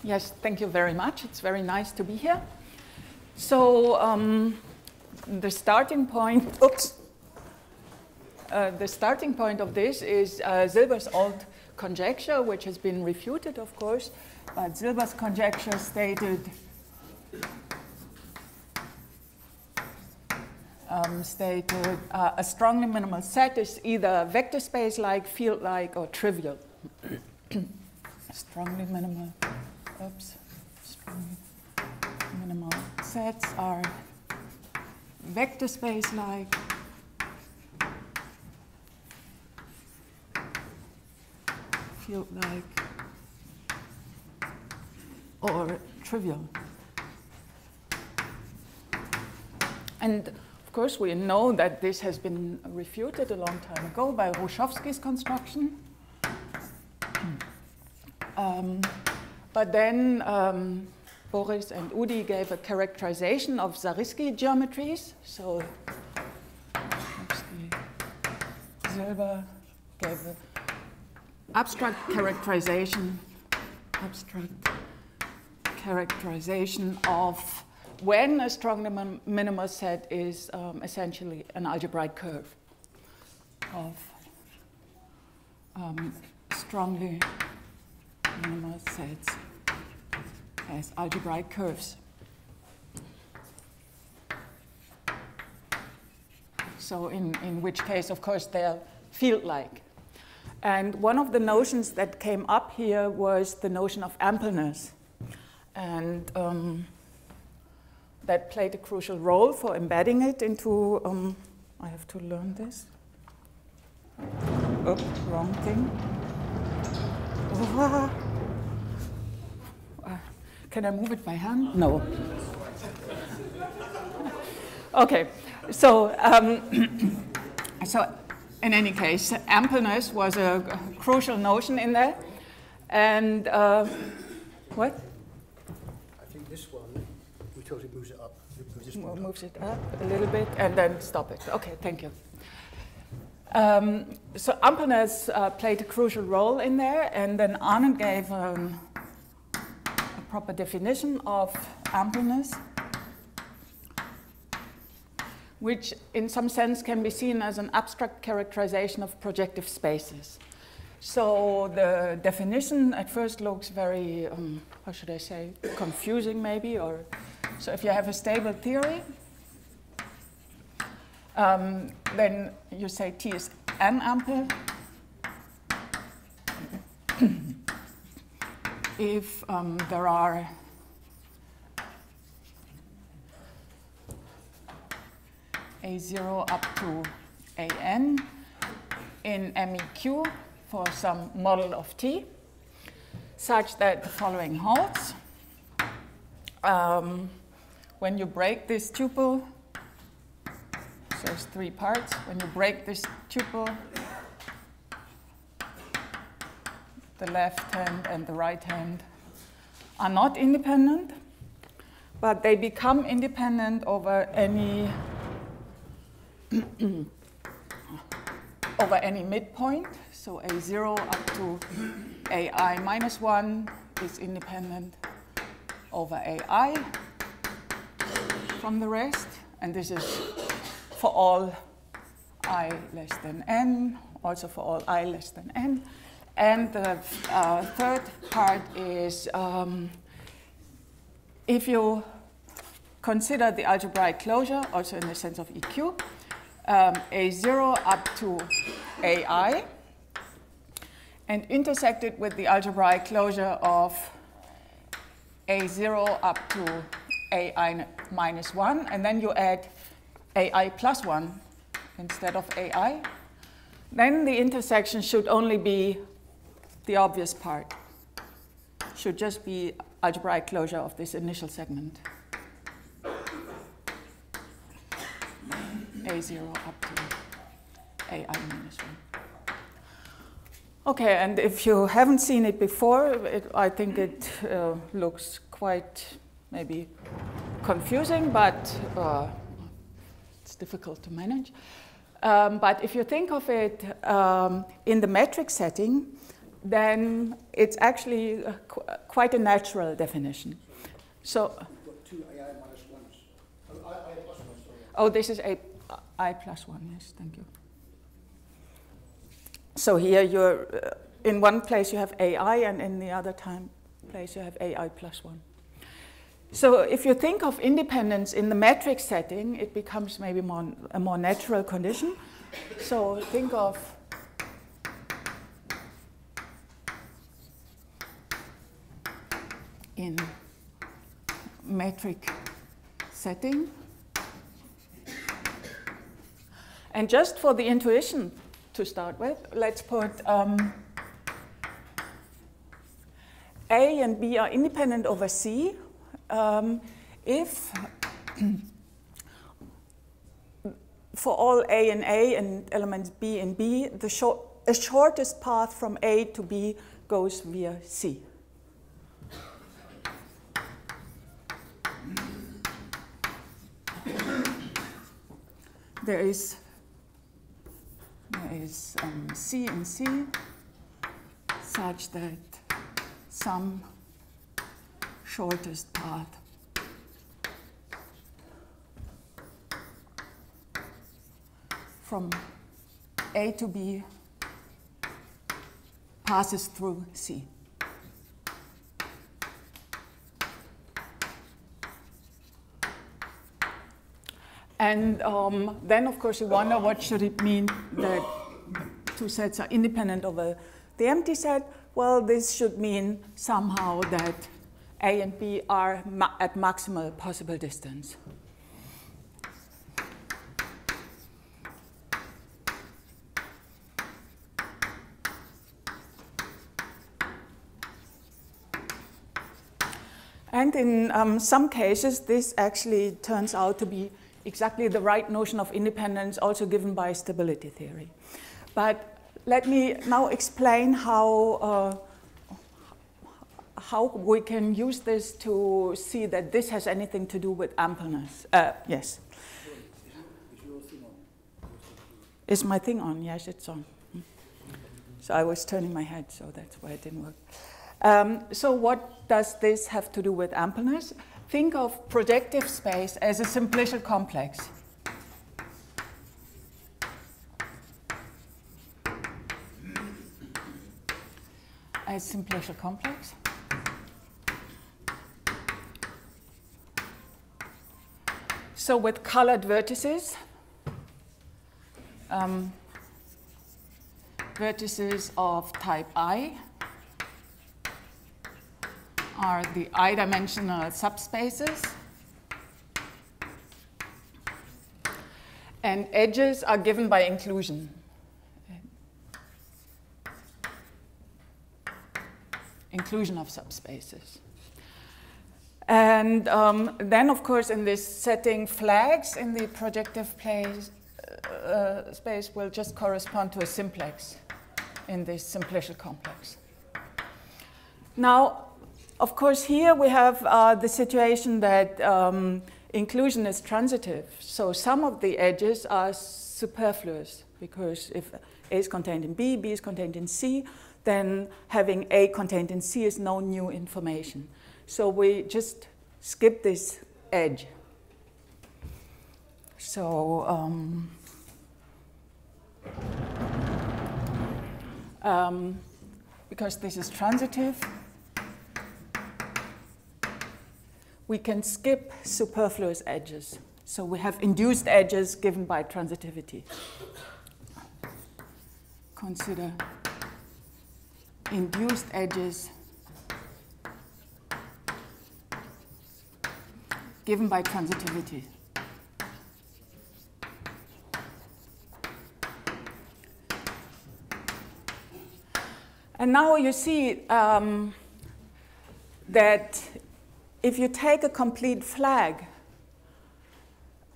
Yes, thank you very much. It's very nice to be here. So the starting point, the starting point of this is Silber's old conjecture, which has been refuted, of course. But Silber's conjecture stated a strongly minimal set is either vector space-like, field-like, or trivial. Strongly minimal sets are vector space-like, field-like, or trivial. And of course, we know that this has been refuted a long time ago by Hrušovský's construction. But then Boris and Udi gave a characterization of Zariski geometries. So Silber gave an abstract characterization of when a strongly minimal set is essentially an algebraic curve of strongly minimal sets as algebraic curves. So in which case, of course, they're field-like. And one of the notions that came up here was the notion of ampleness. And that played a crucial role for embedding it into, I have to learn this. Oh, wrong thing. Can I move it by hand? No. Okay, so so in any case, ampleness was a crucial notion in there, and what? I think this one we totally moves it up. Moves it up a little bit and then stop it. Okay, thank you. So ampleness played a crucial role in there, and then Arnold gave a proper definition of ampleness, which in some sense can be seen as an abstract characterization of projective spaces. So the definition at first looks very, how should I say, confusing maybe, or so if you have a stable theory, then you say T is n-ample if there are A0 up to AN in MEQ for some model of T, such that the following holds. When you break this tuple, so there's three parts. When you break this tuple, the left hand and the right hand are not independent, but they become independent over any midpoint. So A0 up to AI minus 1 is independent over AI from the rest. And this is for all I less than n, also for all I less than n. And the third part is if you consider the algebraic closure, also in the sense of EQ, A0 up to AI, and intersect it with the algebraic closure of A0 up to AI minus 1, and then you add AI plus 1 instead of AI, then the intersection should only be the obvious part. Should just be algebraic closure of this initial segment. A0 up to AI minus 1. Okay, and if you haven't seen it before, I think it looks quite maybe confusing, but it's difficult to manage. But if you think of it in the metric setting, then it's actually quite a natural definition. So, two AI minus ones. I plus one, sorry. Oh, this is I plus 1, yes, thank you. So here you're, in one place you have AI, and in the other place you have AI plus 1. So if you think of independence in the metric setting, it becomes maybe a more natural condition. So think of in metric setting. And just for the intuition to start with, let's put A and B are independent over C if for all A and elements B and B, the shortest path from A to B goes via C. There is C and C such that some shortest path from A to B passes through C. And then, of course, you wonder what should it mean that two sets are independent over the empty set. Well, this should mean somehow that A and B are at maximal possible distance. And in some cases, this actually turns out to be exactly the right notion of independence, also given by stability theory. But let me now explain how we can use this to see that this has anything to do with ampleness. Yes. Is your thing on? Is my thing on? Yes, it's on. So I was turning my head, so that's why it didn't work. So what does this have to do with ampleness? Think of projective space as a simplicial complex. As simplicial complex. So with colored vertices, vertices of type I are the I-dimensional subspaces. And edges are given by inclusion. Inclusion of subspaces. And then, of course, in this setting, flags in the projective space will just correspond to a simplex in this simplicial complex. Now, of course, here we have the situation that inclusion is transitive. So some of the edges are superfluous, because if A is contained in B, B is contained in C, then having A contained in C is no new information. So we just skip this edge. So because this is transitive, we can skip superfluous edges. So we have induced edges given by transitivity. Consider induced edges given by transitivity. And now you see that if you take a complete flag,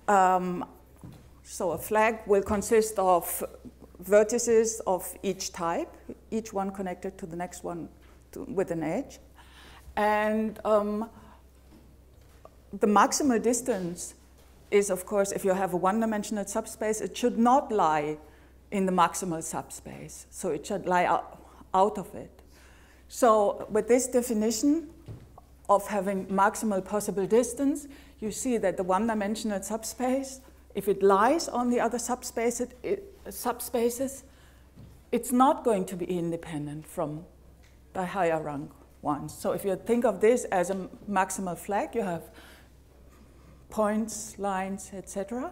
so a flag will consist of vertices of each type, each one connected to the next one with an edge. And the maximal distance is, of course, if you have a one-dimensional subspace, it should not lie in the maximal subspace. So it should lie out of it. So with this definition of having maximal possible distance, you see that the one-dimensional subspace, if it lies on the other subspaces, it's not going to be independent from the higher rank ones. So if you think of this as a maximal flag, you have points, lines, etc.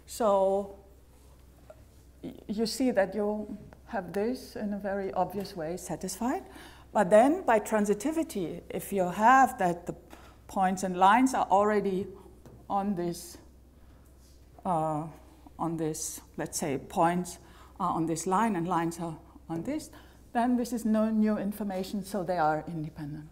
So you see that you have this in a very obvious way satisfied. But then by transitivity, if you have that the points and lines are already on this, let's say points are on this line and lines are on this, then this is no new information, so they are independent.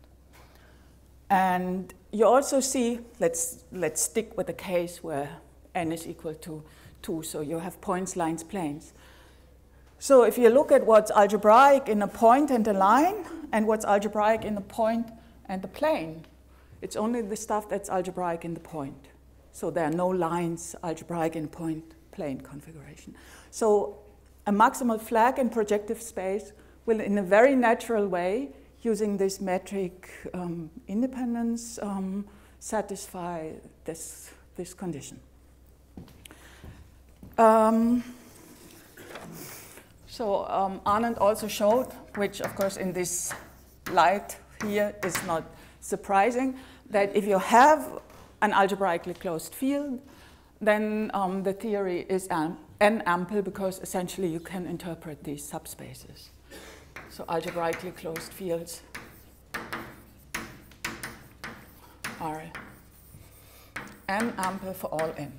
And you also see, let's stick with the case where n is equal to 2, so you have points, lines, planes. So if you look at what's algebraic in a point and a line, and what's algebraic in a point and the plane, it's only the stuff that's algebraic in the point. So there are no lines algebraic in point-plane configuration. So a maximal flag in projective space will, in a very natural way, using this metric independence, satisfy this condition. So Anand also showed, which of course in this light here is not surprising, that if you have an algebraically closed field, then the theory is n-ample because essentially you can interpret these subspaces. So algebraically closed fields are n-ample for all n.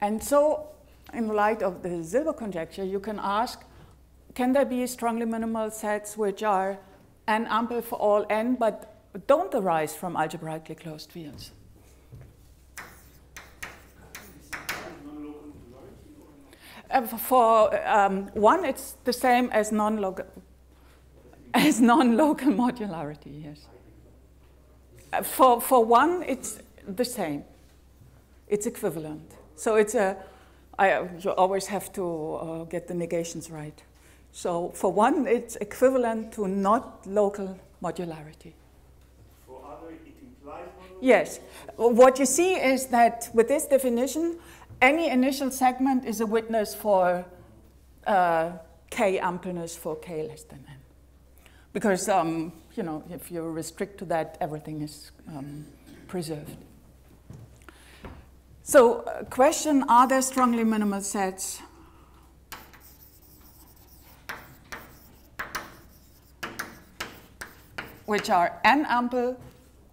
And so, in light of the Silber conjecture, you can ask, can there be strongly minimal sets which are n-ample for all n, but don't arise from algebraically closed fields? For one, it's the same as non-local modularity, yes. For one, it's the same. It's equivalent. So it's you always have to get the negations right. So for one, it's equivalent to not local modularity. For other, it implies modularity? Yes. What you see is that with this definition, any initial segment is a witness for k ampleness for k less than n. Because you know, if you restrict to that, everything is preserved. So, question, are there strongly minimal sets which are n-ample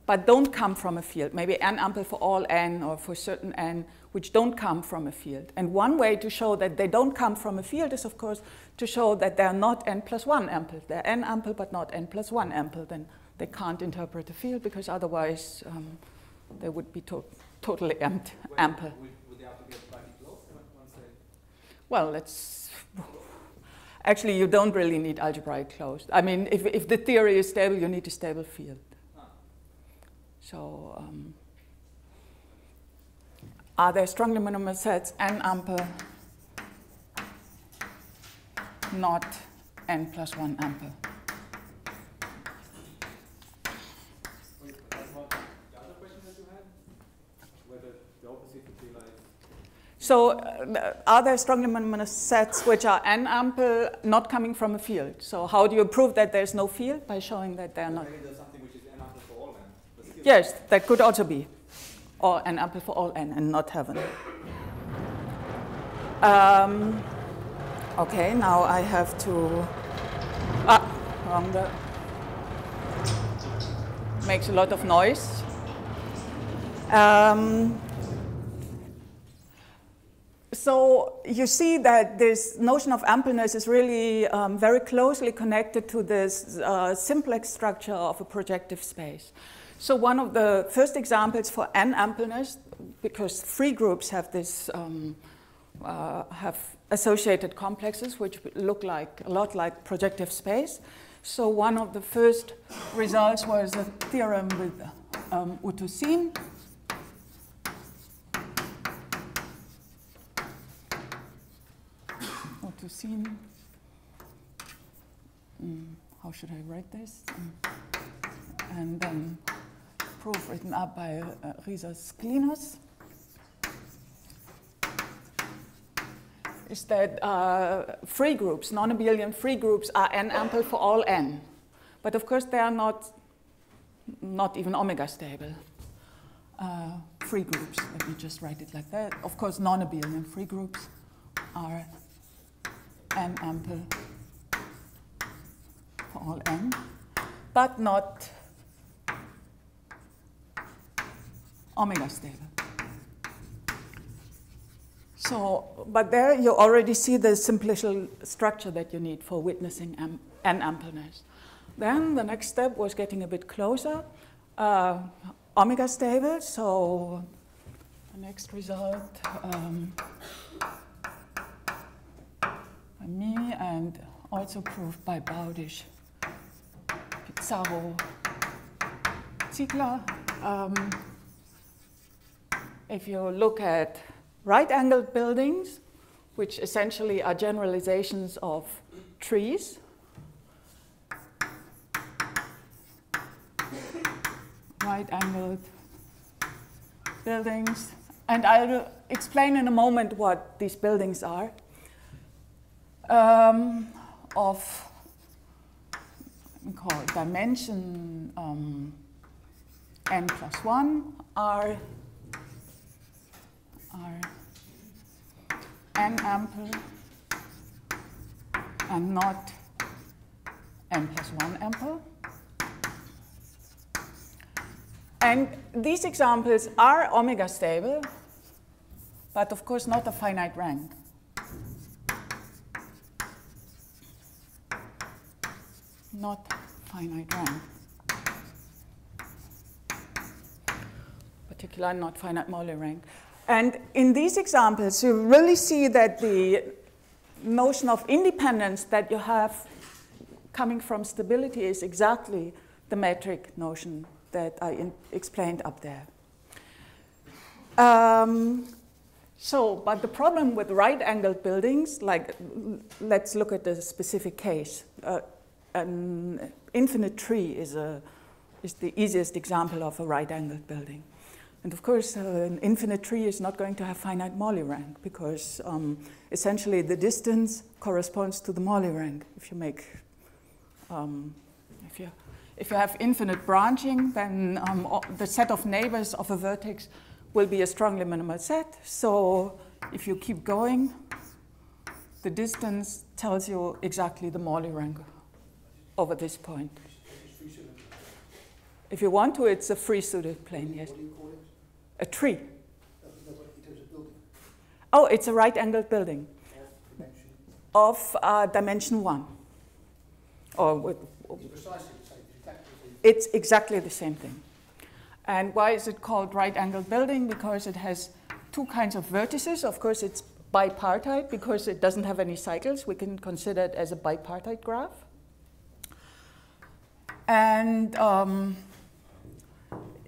but don't come from a field? Maybe n-ample for all n or for certain n, which don't come from a field. And one way to show that they don't come from a field is, of course, to show that they're not n plus 1 ample. They're n-ample but not n plus 1 ample. Then they can't interpret a field because otherwise they would be totally ample. Would they have to get slightly close once they... Well, let's... Actually, you don't really need algebraic closed. I mean, if the theory is stable, you need a stable field. Ah. So, are there strongly minimal sets n-ample, not n plus 1 ample? So are there strongly minimal sets which are n-ample not coming from a field? So how do you prove that there's no field? By showing that they're not. Maybe there's something which is n-ample for all n. Yes, that could also be. Or n-ample for all n and not have an. Okay, now I have to. Wrong. Makes a lot of noise. So you see that this notion of ampleness is really very closely connected to this simplex structure of a projective space. So one of the first examples for n-ampleness, because free groups have this have associated complexes which look like a lot like projective space. So one of the first results was a theorem with Utusin. how should I write this? And then proof written up by Rhizos-Klinos is that free groups, non-abelian free groups, are n-ample for all n. But of course, they are not even omega stable free groups. Let me just write it like that. Of course, non-abelian free groups are n-ample for all n, but not omega stable. So, but there you already see the simplicial structure that you need for witnessing n-ampleness. Then the next step was getting a bit closer, omega stable. So the next result by me and also proved by Baudisch, Pizarro, Ziegler. If you look at right-angled buildings, which essentially are generalizations of trees, right-angled buildings, and I'll explain in a moment what these buildings are, of called dimension n plus 1 are n-ample and not n plus 1 ample. And these examples are omega stable, but of course not a finite rank. Not finite rank. Particularly not finite molar rank. And in these examples, you really see that the notion of independence that you have coming from stability is exactly the metric notion that I explained up there. But the problem with right-angled buildings, like, let's look at the specific case. An infinite tree is the easiest example of a right-angled building. And of course, an infinite tree is not going to have finite Morley rank because essentially the distance corresponds to the Morley rank. If you make, if you have infinite branching, then the set of neighbors of a vertex will be a strongly minimal set. So if you keep going, the distance tells you exactly the Morley rank over this point. If you want to, it's a free-suited plane, yes. A tree. Oh, it's a right-angled building of dimension 1. It's exactly the same thing. And why is it called right-angled building? Because it has two kinds of vertices. Of course, it's bipartite because it doesn't have any cycles. We can consider it as a bipartite graph. And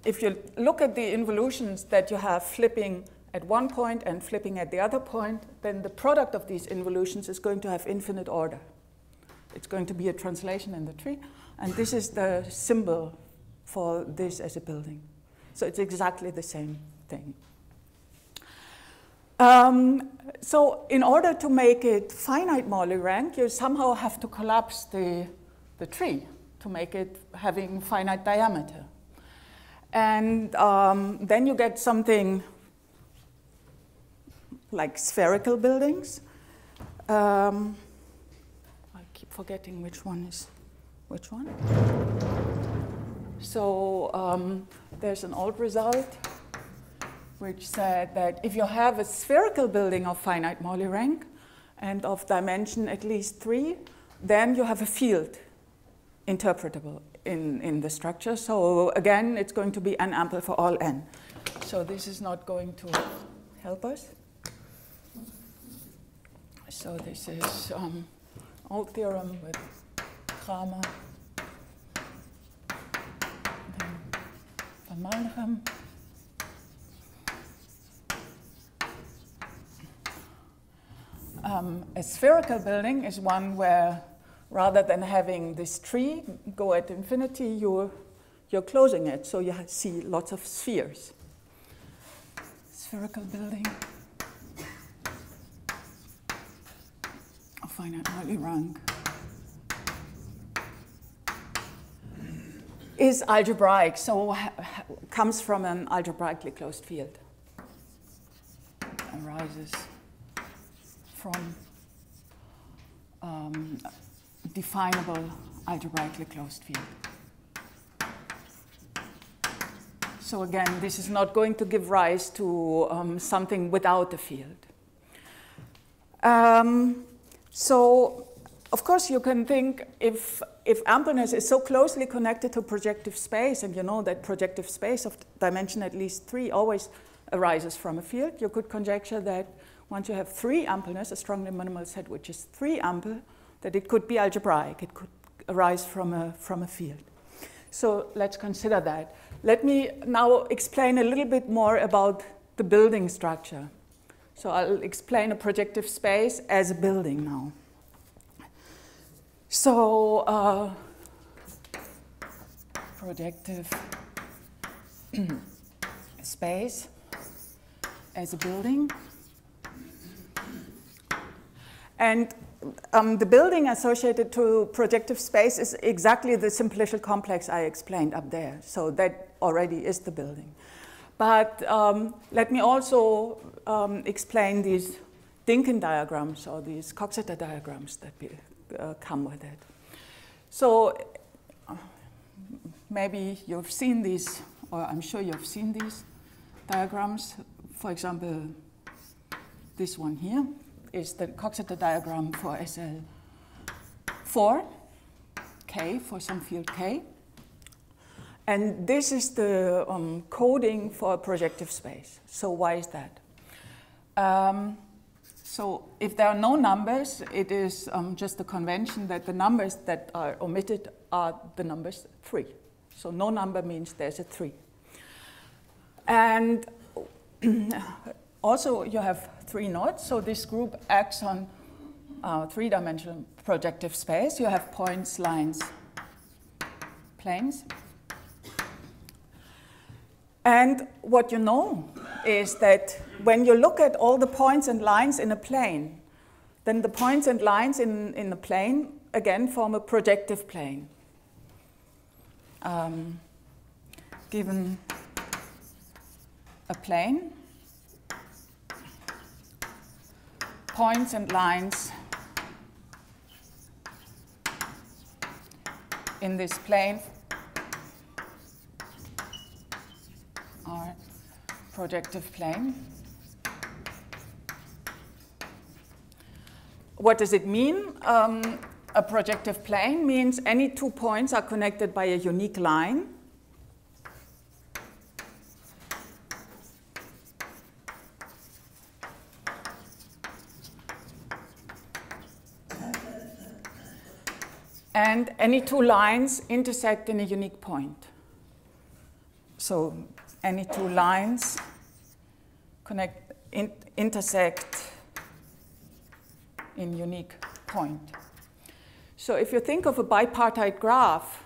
if you look at the involutions that you have flipping at one point and flipping at the other point, then the product of these involutions is going to have infinite order. It's going to be a translation in the tree. And this is the symbol for this as a building. So it's exactly the same thing. So in order to make it finite Morley rank, you somehow have to collapse the tree to make it having finite diameter. And then you get something like spherical buildings. I keep forgetting which one is which one. So there's an old result which said that if you have a spherical building of finite Morley rank and of dimension at least 3, then you have a field interpretable in the structure. So again, it's going to be n ample for all n. So this is not going to help us. So this is old theorem with Kramer, then Van Malnegem. A spherical building is one where rather than having this tree go at infinity, you're closing it, so you see lots of spheres. Spherical building of finite Hartley rank is algebraic, so comes from an algebraically closed field. Arises from definable algebraically closed field. So again, this is not going to give rise to something without a field. So, of course, you can think if ampleness is so closely connected to projective space, and you know that projective space of dimension at least 3 always arises from a field, you could conjecture that once you have 3 ampleness, a strongly minimal set which is 3 ample, that it could be algebraic. It could arise from a field. So let's consider that. Let me now explain a little bit more about the building structure. So I'll explain a projective space as a building now. So projective space as a building. And the building associated to projective space is exactly the simplicial complex I explained up there. So that already is the building. But let me also explain these Dinkin diagrams or these Coxeter diagrams that come with it. So maybe you've seen these, or I'm sure you've seen these diagrams. For example, this one here is the Coxeter diagram for SL4, K, for some field K. And this is the coding for a projective space. So why is that? So if there are no numbers, it is just a convention that the numbers that are omitted are the numbers 3. So no number means there's a 3. And also you have 3 nodes, so this group acts on 3-dimensional projective space. You have points, lines, planes. And what you know is that when you look at all the points and lines in a plane, then the points and lines in the plane, again, form a projective plane. Given a plane, points and lines in this plane are projective plane. What does it mean? A projective plane means any 2 points are connected by a unique line. And any 2 lines intersect in a unique point. So any 2 lines intersect in unique point. So if you think of a bipartite graph,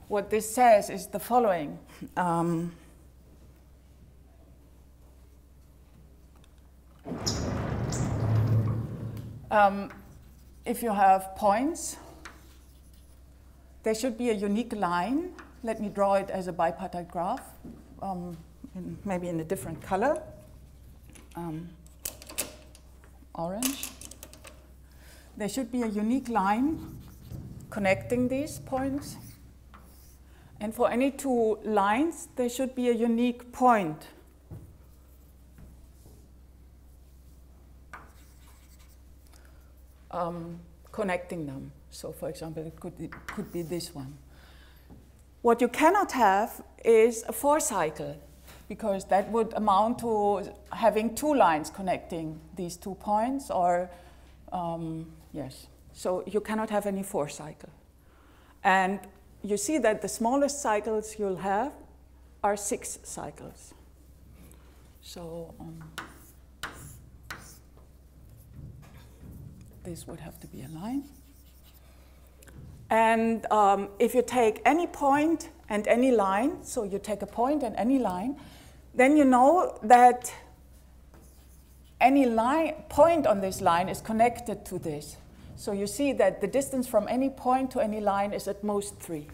what this says is the following. If you have points, there should be a unique line. Let me draw it as a bipartite graph, maybe in a different color, orange. There should be a unique line connecting these points. And for any 2 lines, there should be a unique point. Connecting them. So for example, it could be this one. What you cannot have is a 4 cycle, because that would amount to having 2 lines connecting these 2 points, or yes. So you cannot have any 4 cycle. And you see that the smallest cycles you'll have are 6 cycles. So this would have to be a line. And if you take any point and any line, so you take a point and any line, then you know that any point on this line is connected to this. So you see that the distance from any point to any line is at most 3.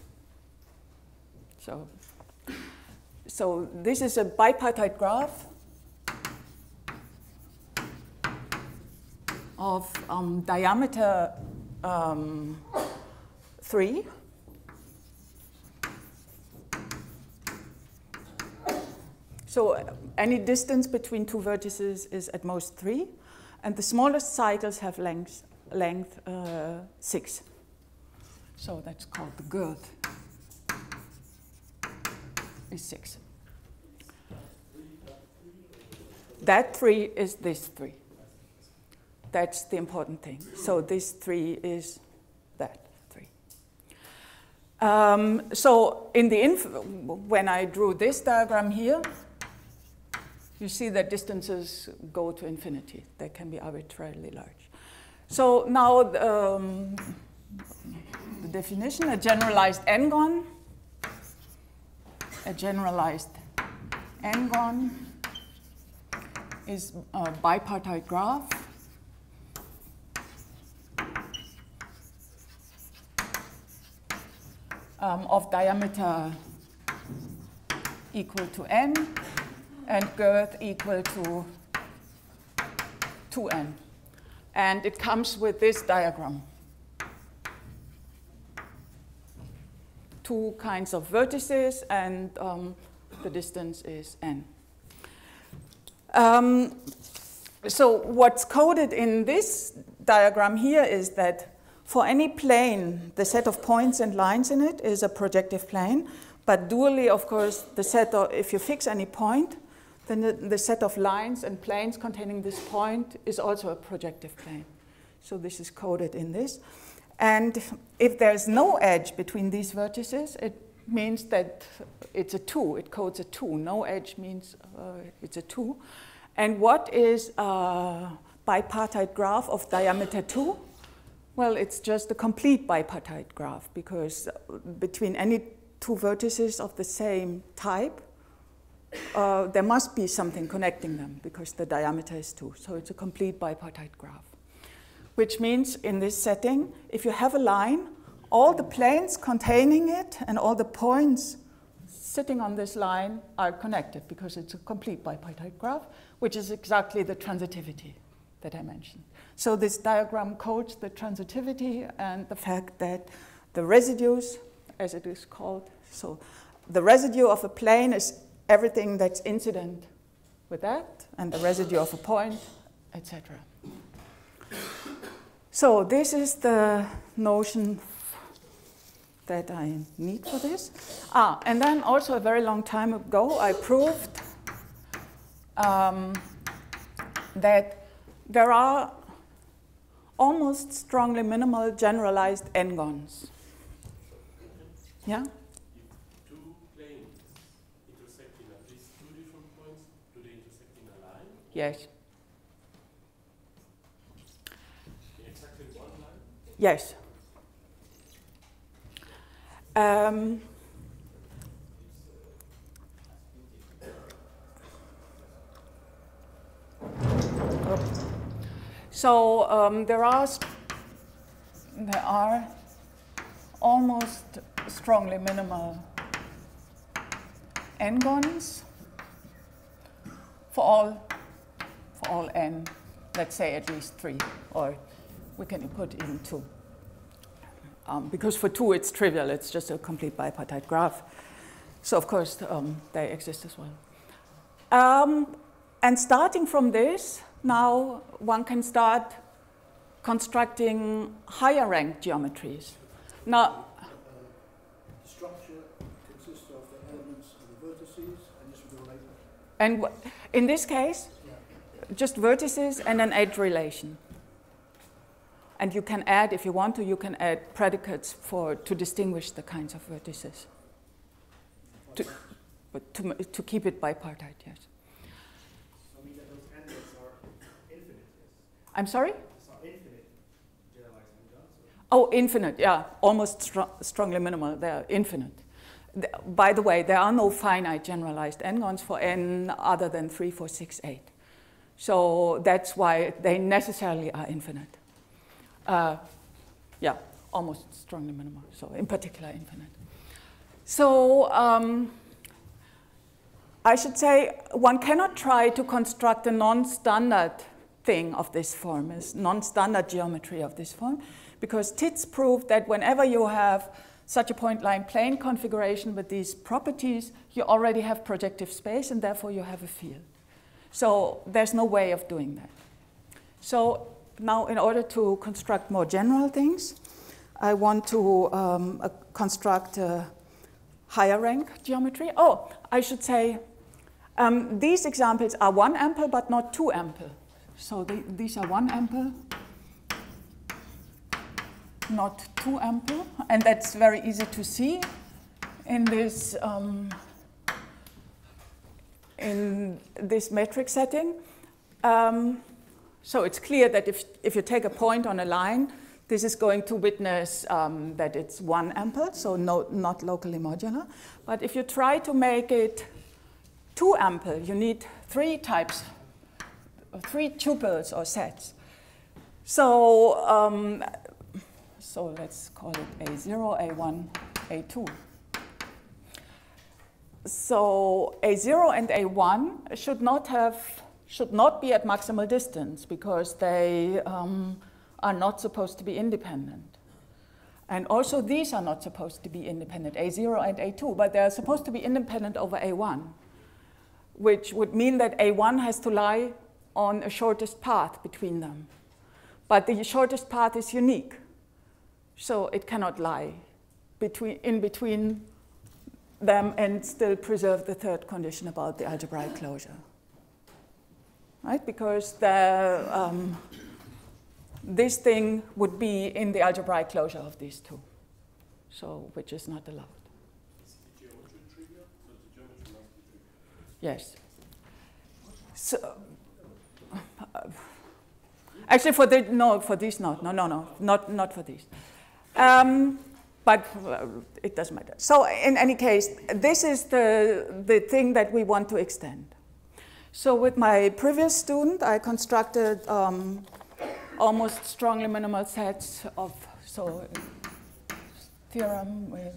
So this is a bipartite graph of diameter 3. So any distance between two vertices is at most 3, and the smallest cycles have length 6. So that's called the girth. Is 6. That 3 is this 3. That's the important thing. So this 3 is that 3. So in the when I drew this diagram here, you see that distances go to infinity. They can be arbitrarily large. So now the definition: a generalized n-gon. A generalized n-gon is a bipartite graph of diameter equal to n and girth equal to 2n. And it comes with this diagram. Two kinds of vertices, and the distance is n. So what's coded in this diagram here is that for any plane, the set of points and lines in it is a projective plane. But dually, of course, the set of, if you fix any point, then the set of lines and planes containing this point is also a projective plane. So this is coded in this. And if there's no edge between these vertices, it means that it's a 2. It codes a 2. No edge means it's a 2. And what is a bipartite graph of diameter 2? Well, it's just a complete bipartite graph, because between any two vertices of the same type, there must be something connecting them, because the diameter is 2. So it's a complete bipartite graph. Which means in this setting, if you have a line, all the planes containing it and all the points sitting on this line are connected, because it's a complete bipartite graph, which is exactly the transitivity that I mentioned. So this diagram codes the transitivity and the fact that the residues, as it is called, so the residue of a plane is everything that's incident with that, and the residue of a point, etc. So this is the notion that I need for this. And then also a very long time ago, I proved that there are almost strongly minimal generalized n-gons. Yeah? If two planes intersect in at least two different points, do they intersect in a line? Yes. Exactly one line? Yes. So there are almost strongly minimal n-gons for all n, let's say at least 3, or we can put in 2. Because for 2 it's trivial, it's just a complete bipartite graph. So of course they exist as well. And starting from this, now one can start constructing higher ranked geometries. Now, the structure consists of the elements of the vertices, and this will go later. And in this case, just vertices and an edge relation. And you can add, if you want to, you can add predicates to distinguish the kinds of vertices. To keep it bipartite, yes. I mean that those n-gons are infinite, yes? I'm sorry? It's not infinite generalized n-gons? Oh, infinite, yeah, almost strongly minimal. They're infinite. By the way, there are no finite generalized n-gons for n other than 3, 4, 6, 8. So that's why they necessarily are infinite. Yeah, almost strongly minimal, so in particular infinite. So I should say one cannot try to construct a non-standard thing of this form, a non-standard geometry of this form, because Tits proved that whenever you have such a point-line plane configuration with these properties, you already have projective space, and therefore you have a field. So there's no way of doing that. So now, in order to construct more general things, I want to construct a higher rank geometry. Oh, I should say, these examples are 1 ample, but not 2 ample. So these are 1 ample, not 2 ample, and that's very easy to see in this metric setting. So it's clear that if you take a point on a line, this is going to witness that it's 1 ample, so not locally modular. But if you try to make it 2 ample, you need 3 types, 3 tuples or sets. So so let's call it A0, A1, A2. So A0 and A1 should not be at maximal distance because they are not supposed to be independent. And also these are not supposed to be independent, A0 and A2, but they are supposed to be independent over A1, which would mean that A1 has to lie on a shortest path between them. But the shortest path is unique. So it cannot lie in between them and still preserve the third condition about the algebraic closure. Right? Because this thing would be in the algebraic closure of these two, so which is not allowed. Is the geometry trigger? So the geometry must be triggered. Yes. So, actually, for these not. No, not for these. But it doesn't matter. So in any case, this is the thing that we want to extend. So with my previous student, I constructed almost strongly minimal sets of, so theorem with,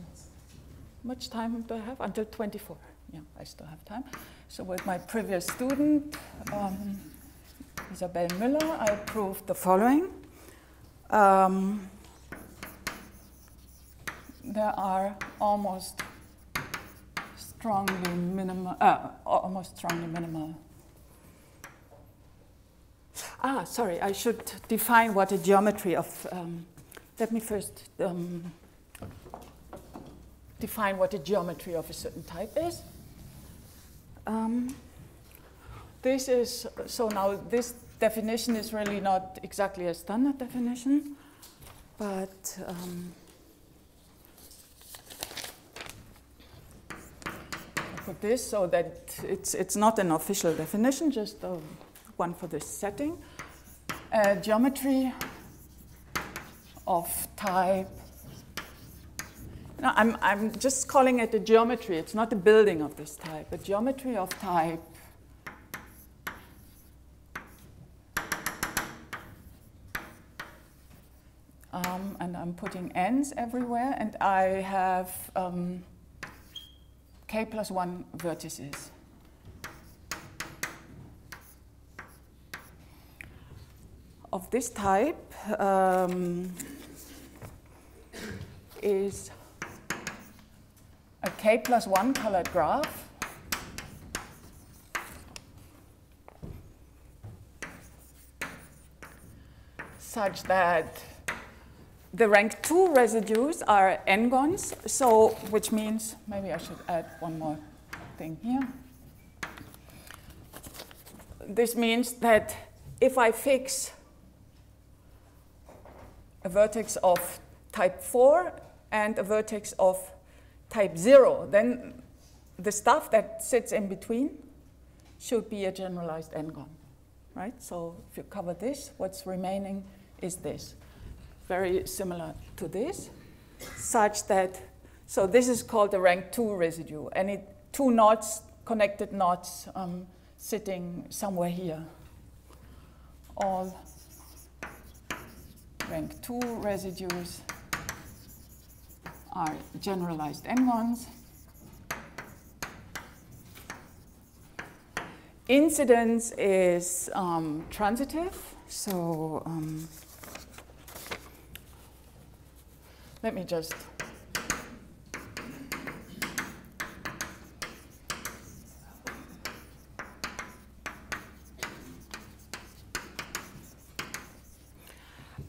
much time do I have? Until 24. Yeah, I still have time. So with my previous student, Isabel Müller, I proved the following. There are almost strongly minimal. Sorry, I should define what a geometry of. Let me first define what a geometry of a certain type is. This is so now. This definition is really not exactly a standard definition, but. Put this so that it's not an official definition, just one for this setting. Geometry of type. No, I'm just calling it a geometry. It's not a building of this type. A geometry of type and I'm putting n's everywhere, and I have k plus 1 vertices. Of this type is a k plus 1 colored graph such that the rank 2 residues are n-gons, so which means, maybe I should add one more thing here. This means that if I fix a vertex of type 4 and a vertex of type 0, then the stuff that sits in between should be a generalized n-gon, right? So if you cover this, what's remaining is this. very similar to this, such that, so this is called the rank 2 residue. And two knots, connected knots, sitting somewhere here. All rank 2 residues are generalized n-gons. Incidence is transitive, so let me just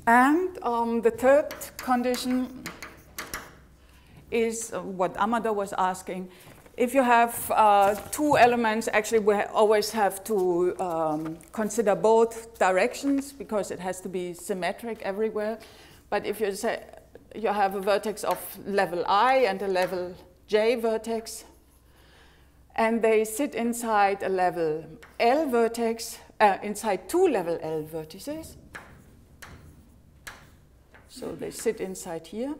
and the third condition is what Amada was asking. If you have two elements, actually we always have to consider both directions because it has to be symmetric everywhere. But if you say you have a vertex of level I and a level J vertex, and they sit inside a level L vertex, inside two level L vertices, so they sit inside here,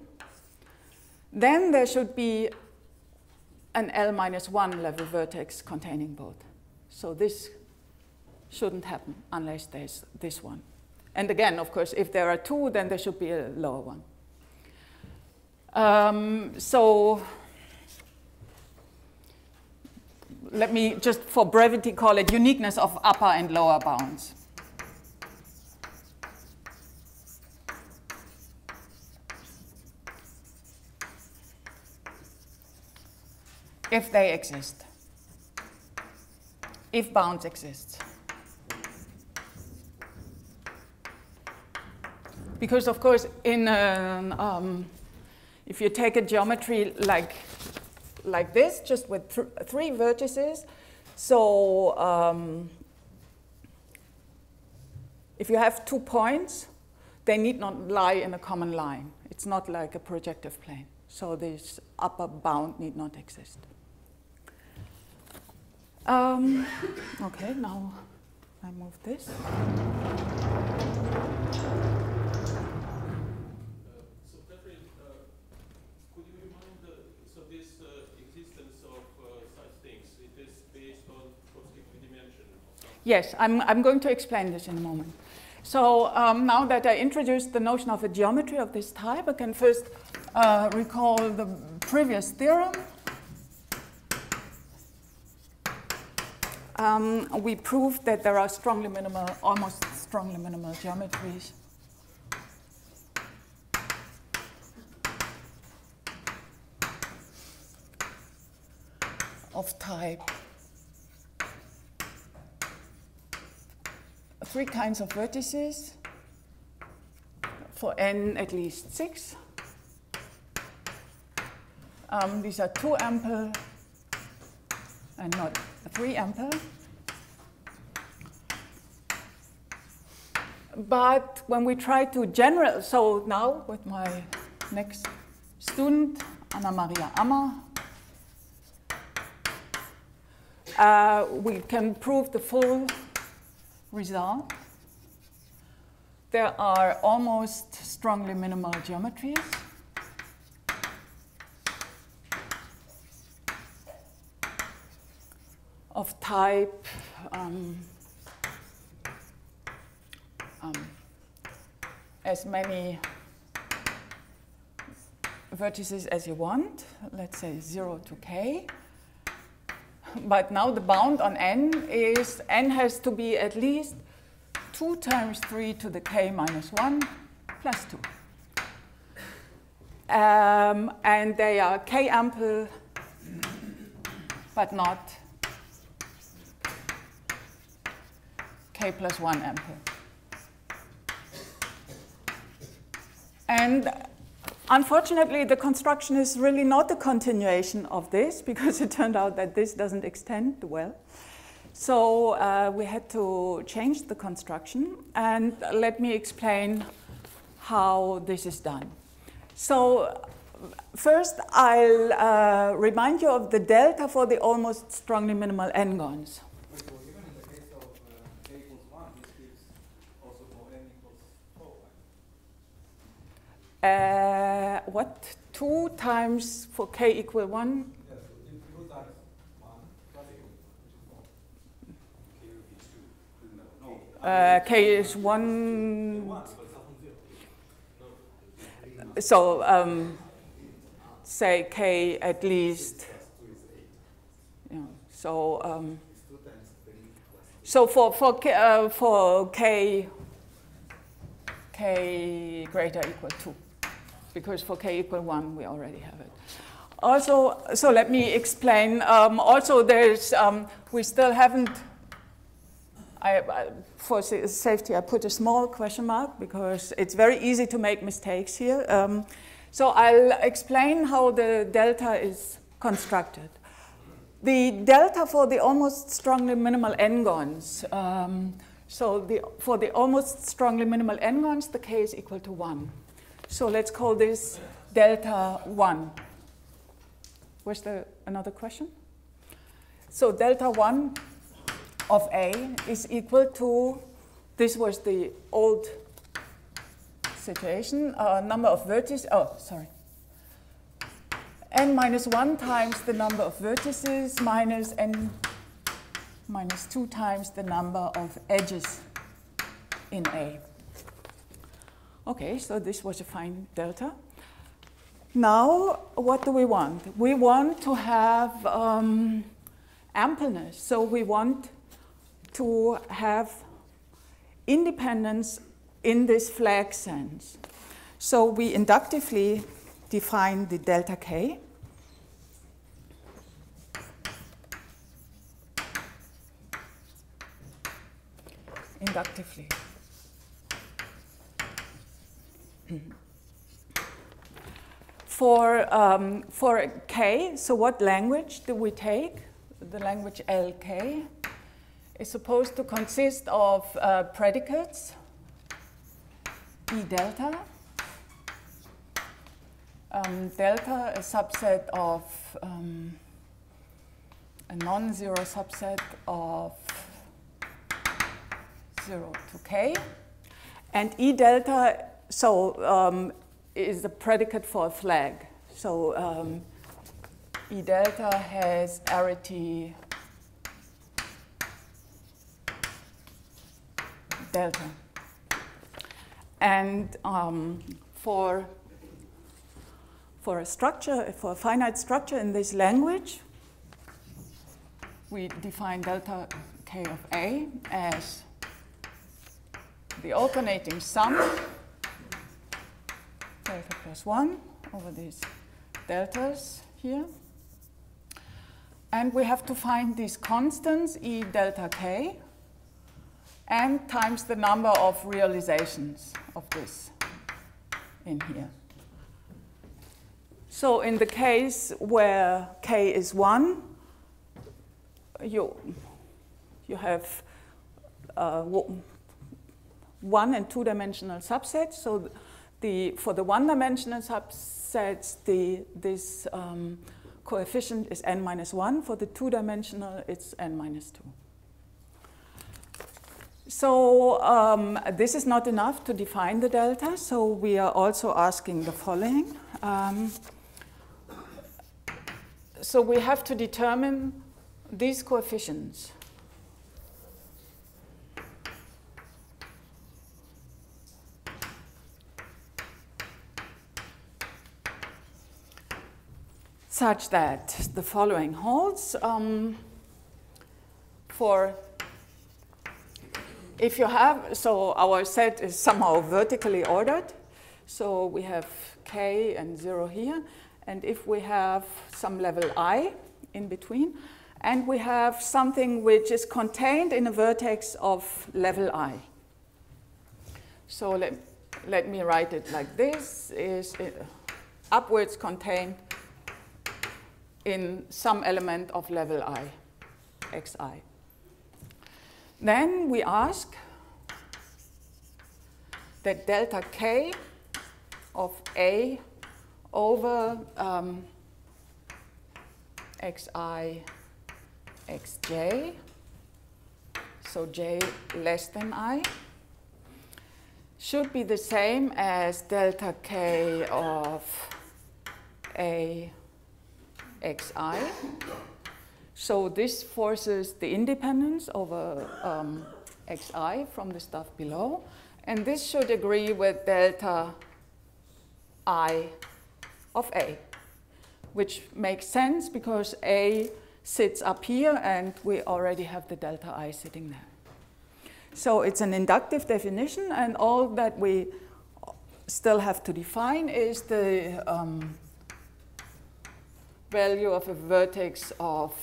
then there should be an L-1 level vertex containing both. So this shouldn't happen unless there's this one. And again, of course, if there are two, then there should be a lower one. So let me just, for brevity, call it uniqueness of upper and lower bounds. If they exist, if bounds exist. Because of course, in if you take a geometry like this, just with three vertices, so if you have 2 points, they need not lie in a common line. It's not like a projective plane. So this upper bound need not exist. Okay, now I move this. So Katrin, could you remind so this existence of such things, it is based on positive dimension? Yes, I'm going to explain this in a moment. So now that I introduced the notion of a geometry of this type, I can first recall the previous theorem. We proved that there are strongly minimal, almost strongly minimal geometries of type 3 kinds of vertices for n at least 6. These are 2 ample and not 3 ample. But when we try to general, so now with my next student, Anna Maria Ammer, we can prove the full result. There are almost strongly minimal geometries. Of type as many vertices as you want, let's say 0 to k. But now the bound on n is n has to be at least 2 times 3 to the k minus 1 plus 2. And they are k ample, but not k plus 1 ample. And unfortunately, the construction is really not a continuation of this, because it turned out that this doesn't extend well. So we had to change the construction. And let me explain how this is done. So first, I'll remind you of the delta for the almost strongly minimal n-gons. What? 2 times for k equal 1? Yes, so 2 times 1 plus 2, which is 4. K is 1. So say k at least. Yeah. So so for k greater equal 2, because for k equal 1 we already have it. Also, so let me explain. Also, there's we still haven't. For safety, I put a small question mark because it's very easy to make mistakes here. So I'll explain how the delta is constructed. The delta for the almost strongly minimal n-gons. For the almost strongly minimal n-gons, the k is equal to 1. So let's call this delta 1. Was there another question? So delta 1 of A is equal to, this was the old situation, number of vertices, n minus 1 times the number of vertices minus n minus 2 times the number of edges in A. Okay, so this was a fine delta. Now, what do we want? We want to have ampleness. So we want to have independence in this flag sense. So we inductively define the delta k. Inductively. For k, so what language do we take? The language LK is supposed to consist of predicates, E delta, delta a subset of a non-zero subset of 0 to k, and E delta is a predicate for a flag. So E delta has arity delta. And for a structure, for a finite structure in this language, we define delta k of A as the alternating sum, delta plus 1 over these deltas here. And we have to find these constants, E delta k, and times the number of realizations of this in here. So in the case where k is 1, you have 1 and 2-dimensional subsets. So for the 1-dimensional subsets, this coefficient is n minus 1. For the 2-dimensional, it's n minus 2. So this is not enough to define the delta, so we are also asking the following. So we have to determine these coefficients. Such that the following holds. If you have, so our set is somehow vertically ordered. So we have k and 0 here. And if we have some level I in between, and we have something which is contained in a vertex of level I. So let me write it like this, is upwards contained in some element of level I, xi. Then we ask that delta k of A over xi xj, so j less than I, should be the same as delta k of a xi. So this forces the independence over xi from the stuff below. And this should agree with delta I of A, which makes sense because A sits up here and we already have the delta I sitting there. So it's an inductive definition, and all that we still have to define is the value of a vertex of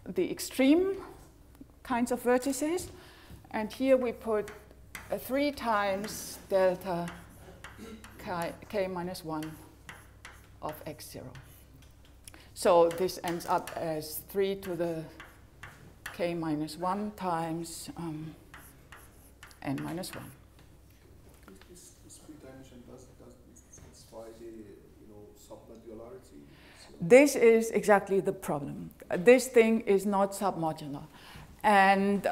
the extreme kinds of vertices. And here we put 3 times delta k minus 1 of x0. So this ends up as 3 to the k minus 1 times n minus 1. This 3 dimension doesn't satisfy the submodularity. So This is exactly the problem. This thing is not submodular, and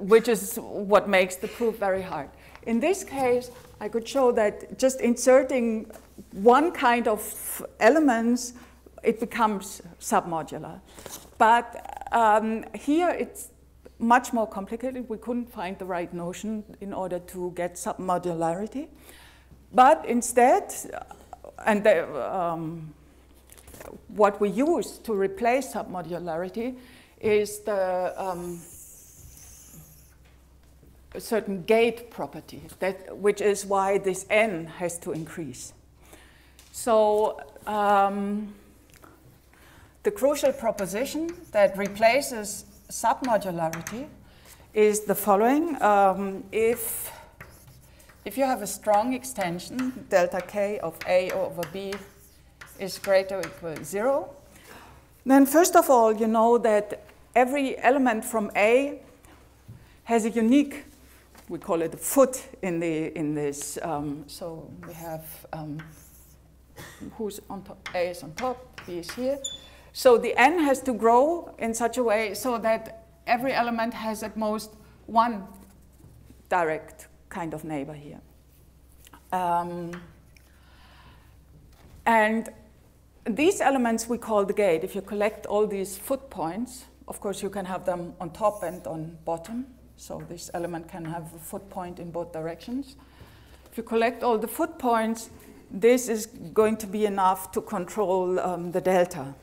which is what makes the proof very hard. In this case, I could show that just inserting one kind of elements, it becomes submodular. But here it's much more complicated. We couldn't find the right notion in order to get submodularity. But instead, and what we use to replace submodularity is the certain gate property, which is why this n has to increase. So the crucial proposition that replaces submodularity is the following. If you have a strong extension, delta k of A over B is greater or equal to 0, then first of all, you know that every element from A has a unique, we call it a foot in this. So we have who's on top, A is on top, B is here. So the n has to grow in such a way so that every element has at most one direct kind of neighbor here. And these elements we call the gate. If you collect all these foot points, of course you can have them on top and on bottom. So this element can have a foot point in both directions. If you collect all the foot points, this is going to be enough to control the delta.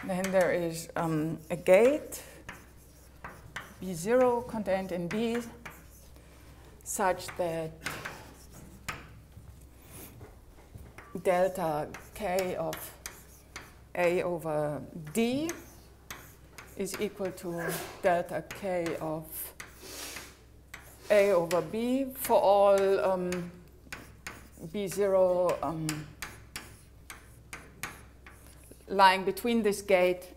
Then there is a gate, B0 contained in B, such that delta k of A over D is equal to delta k of A over B for all B0 lying between this gate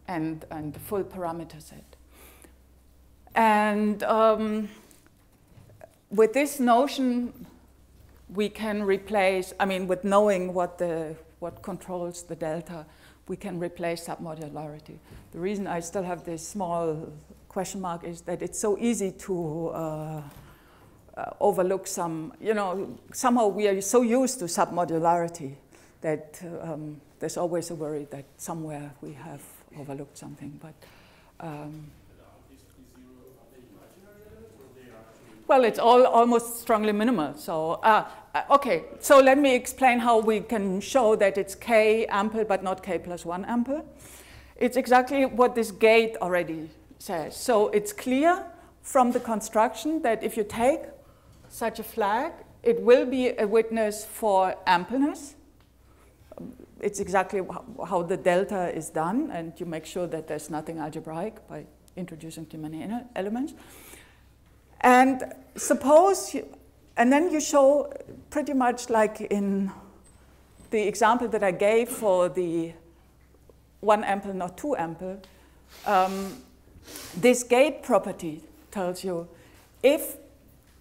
and the full parameter set. And with this notion, we can replace, with knowing what controls the delta, we can replace submodularity. The reason I still have this small question mark is that it's so easy to overlook some, somehow we are so used to submodularity that there's always a worry that somewhere we have overlooked something. But well, it's all almost strongly minimal. So okay, so let me explain how we can show that it's k ample but not k plus 1 ample. It's exactly what this gate already says. So it's clear from the construction that if you take such a flag, it will be a witness for ampleness. It's exactly how the delta is done, and you make sure that there's nothing algebraic by introducing too many elements. And suppose, and then you show pretty much like in the example that I gave for the 1 ample, not 2 ample, this gate property tells you if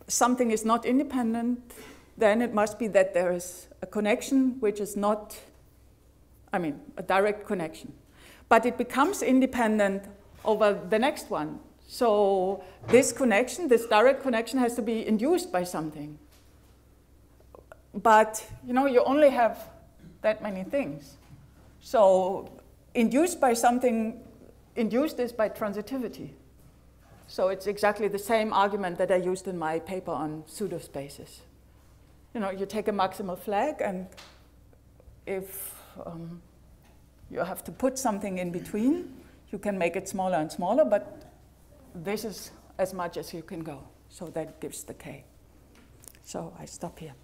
something is not independent, then it must be that there is a connection which is not, a direct connection. But it becomes independent over the next one, So this connection, this direct connection, has to be induced by something. But you know, you only have that many things. So induced by something, induced is by transitivity. So it's exactly the same argument that I used in my paper on pseudospaces. You know, you take a maximal flag, and if you have to put something in between, you can make it smaller and smaller, but this is as much as you can go. So that gives the K. So I stop here.